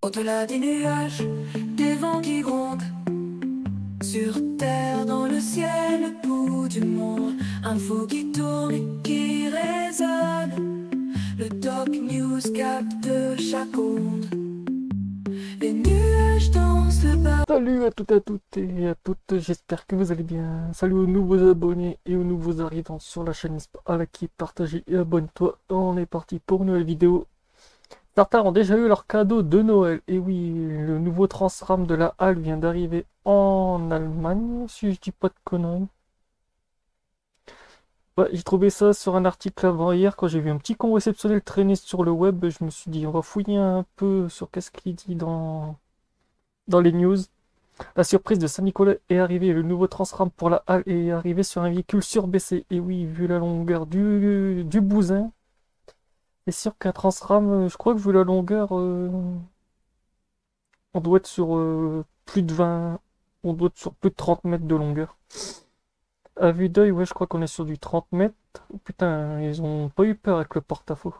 Au-delà des nuages, des vents qui grondent, sur terre, dans le ciel, le bout du monde, info qui tourne et qui résonne. Le Doc News capte chaque onde. Les nuages dansent le bas. Salut à toutes et à toutes, j'espère que vous allez bien. Salut aux nouveaux abonnés et aux nouveaux arrivants sur la chaîne à la qui partagez et abonne-toi. On est parti pour une nouvelle vidéo. Certains ont déjà eu leur cadeau de Noël. Et oui, le nouveau Transram de la Halle vient d'arriver en Allemagne, si je dis pas de conneries. Ouais, j'ai trouvé ça sur un article avant-hier quand j'ai vu un petit con réceptionnel traîner sur le web. Je me suis dit, on va fouiller un peu sur qu'est-ce qu'il dit dans les news. La surprise de Saint-Nicolas est arrivée. Le nouveau Transram pour la Halle est arrivé sur un véhicule surbaissé. Et oui, vu la longueur du bousin, c'est sûr qu'un Transram, je crois que vu la longueur, on doit être sur plus de 20, on doit être sur plus de 30 mètres de longueur. À vue d'œil, ouais, je crois qu'on est sur du 30 mètres. Oh, putain, ils ont pas eu peur avec le porte-à-faux.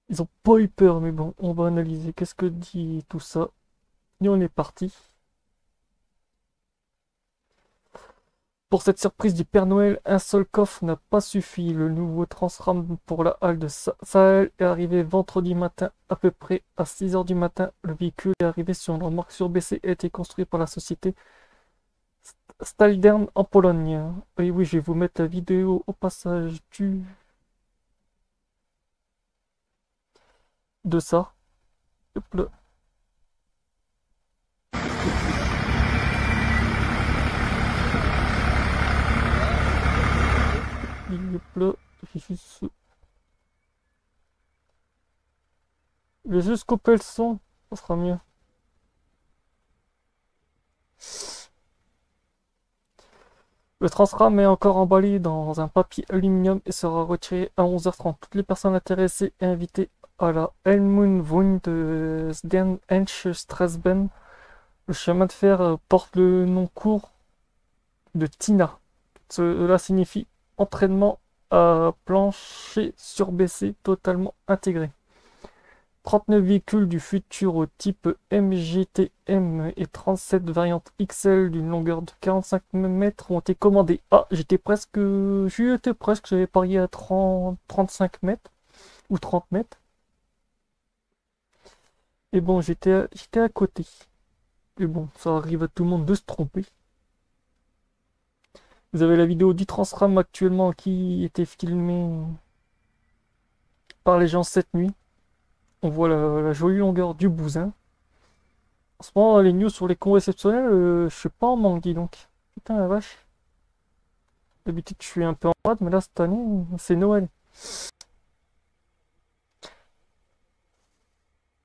Ils ont pas eu peur, mais bon, on va analyser. Qu'est-ce que dit tout ça? Et on est parti. Pour cette surprise du Père Noël, un seul coffre n'a pas suffi. Le nouveau Transram pour la halle de Sahel est arrivé vendredi matin à peu près à 6 h du matin. Le véhicule est arrivé sur une remorque surbaissée et a été construit par la société Staldern en Pologne. Oui, oui, je vais vous mettre la vidéo au passage de ça. Hop là. Hop là. Je vais juste couper le son, ça sera mieux. Le Transram est encore emballé dans un papier aluminium et sera retiré à 11 h 30. Toutes les personnes intéressées et invitées à la Helmund de Stern-Ensch-Strasben. Le chemin de fer porte le nom court de Tina. Cela signifie entraînement à plancher surbaissé totalement intégré. 39 véhicules du futur type MGTM et 37 variantes XL d'une longueur de 45 mètres ont été commandées. Ah, j'y étais presque, j'avais parié à 35 mètres ou 30 mètres. Et bon, j'étais à côté. Et bon, ça arrive à tout le monde de se tromper. Vous avez la vidéo du Transram actuellement qui était filmée par les gens cette nuit. On voit la jolie longueur du bousin. En ce moment, les news sur les cons réceptionnels, je suis pas en manque, dis donc. Putain la vache. D'habitude, je suis un peu en rade, mais là, cette année, c'est Noël.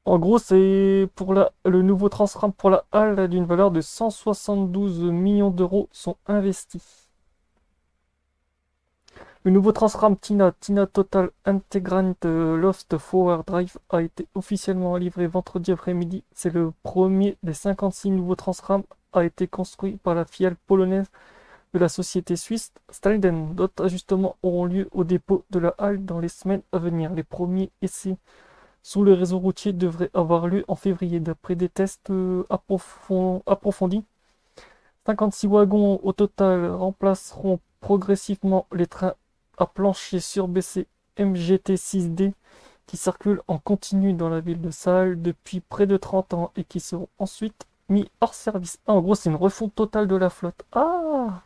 En gros, c'est pour le nouveau Transram pour la halle d'une valeur de 172 millions d'euros sont investis. Le nouveau Transram Tina Total Integrant Loft Forward Drive a été officiellement livré vendredi après-midi. C'est le premier des 56 nouveaux Transram a été construit par la filiale polonaise de la société suisse Stalden. D'autres ajustements auront lieu au dépôt de la halle dans les semaines à venir. Les premiers essais sous le réseau routier devraient avoir lieu en février. D'après des tests approfondis, 56 wagons au total remplaceront progressivement les trains à plancher surbaissé MGT6D qui circulent en continu dans la ville de Sahel depuis près de 30 ans et qui seront ensuite mis hors service. Ah, en gros, c'est une refonte totale de la flotte. Ah,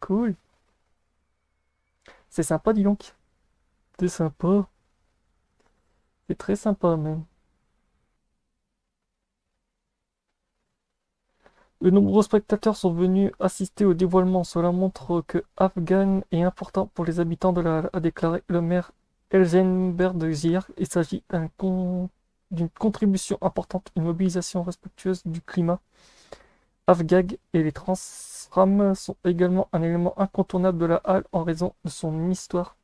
cool. C'est sympa, dis donc. C'est sympa. C'est très sympa, même. De nombreux spectateurs sont venus assister au dévoilement. Cela montre que Afghan est important pour les habitants de la Halle, a déclaré le maire Elzenberg de Zier. Il s'agit d'une contribution importante, une mobilisation respectueuse du climat. Afgag et les Transram sont également un élément incontournable de la Halle en raison de son histoire.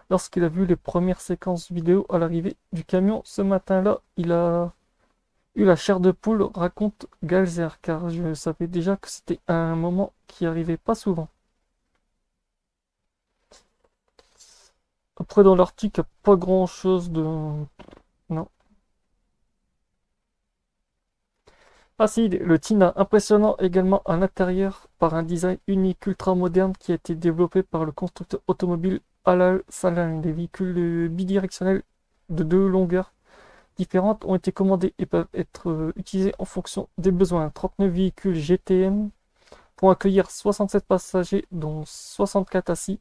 Lorsqu'il a vu les premières séquences vidéo à l'arrivée du camion ce matin-là, il a eu la chair de poule, raconte Galzer, car je savais déjà que c'était un moment qui arrivait pas souvent. Après, dans l'article, il n'y a pas grand chose de... Non. Ah si, le Tina, impressionnant également à l'intérieur par un design unique ultra moderne qui a été développé par le constructeur automobile Al Salan. Des véhicules bidirectionnels de deux longueurs différentes ont été commandés et peuvent être utilisés en fonction des besoins. 39 véhicules GTM pour accueillir 67 passagers, dont 64 assis.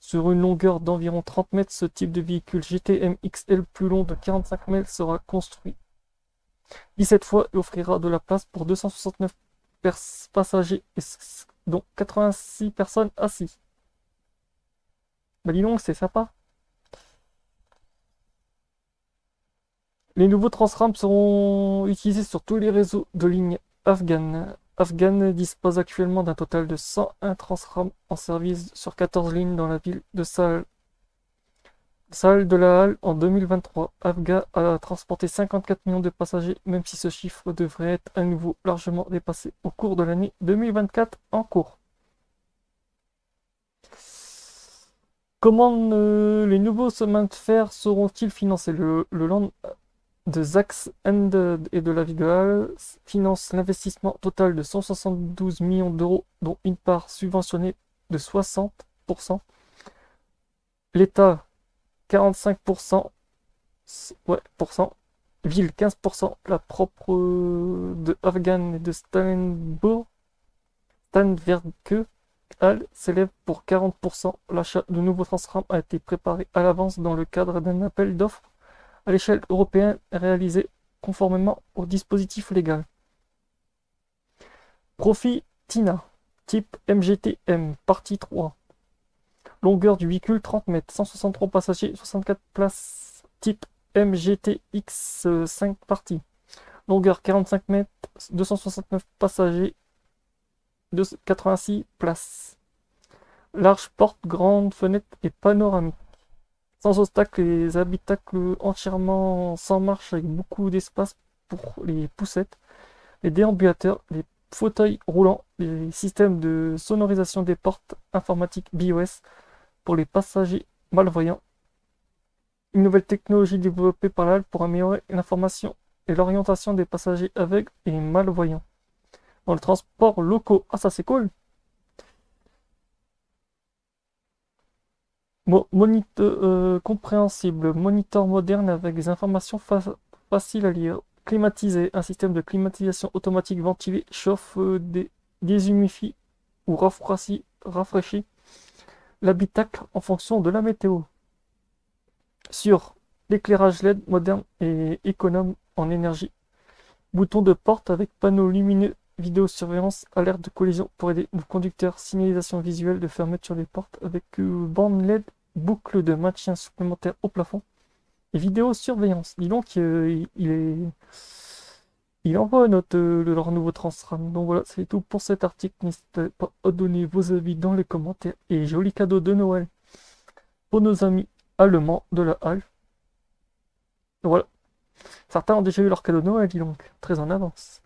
Sur une longueur d'environ 30 mètres, ce type de véhicule GTM XL plus long de 45 mètres sera construit 17 fois et offrira de la place pour 269 passagers, dont 86 personnes assises. Bah dis donc, c'est sympa. Les nouveaux Transram seront utilisés sur tous les réseaux de lignes afghanes. Afghan dispose actuellement d'un total de 101 Transram en service sur 14 lignes dans la ville de Salle de la Halle en 2023. Afghan a transporté 54 millions de passagers, même si ce chiffre devrait être à nouveau largement dépassé au cours de l'année 2024 en cours. Comment les nouveaux chemins de fer seront-ils financés? Le Land de Zax et de la ville de Halle finance l'investissement total de 172 millions d'euros, dont une part subventionnée de 60%. L'État 45%, ouais, ville 15%, la propre de Afghan et de Steinberg Halle s'élève pour 40%. L'achat de nouveaux Transram a été préparé à l'avance dans le cadre d'un appel d'offres à l'échelle européenne réalisé conformément au dispositif légal. Profil Tina, type MGT-M, partie 3. Longueur du véhicule 30 mètres, 163 passagers, 64 places, type MGT-X5 partie. Longueur 45 mètres, 269 passagers, 86 places. Large porte, grande fenêtre et panoramique. Sans obstacle, les habitacles entièrement sans marche avec beaucoup d'espace pour les poussettes, les déambulateurs, les fauteuils roulants, les systèmes de sonorisation des portes informatiques BOS pour les passagers malvoyants. Une nouvelle technologie développée par l'AL pour améliorer l'information et l'orientation des passagers aveugles et malvoyants. Dans le transport locaux, ah ça c'est cool. Moniteur compréhensible, moniteur moderne avec des informations faciles à lire, climatisé, un système de climatisation automatique ventilé, chauffe, déshumifie ou rafraîchit l'habitacle en fonction de la météo. Sur l'éclairage LED moderne et économe en énergie. Bouton de porte avec panneau lumineux, vidéosurveillance, alerte de collision pour aider le conducteur, signalisation visuelle de fermeture des portes avec bande LED, boucle de maintien supplémentaire au plafond et vidéosurveillance. Dis donc, il envoie leur nouveau Transram. Donc voilà, c'est tout pour cet article. N'hésitez pas à donner vos avis dans les commentaires. Et joli cadeau de Noël pour nos amis allemands de la Halle. Voilà. Certains ont déjà eu leur cadeau de Noël, dis donc. Très en avance.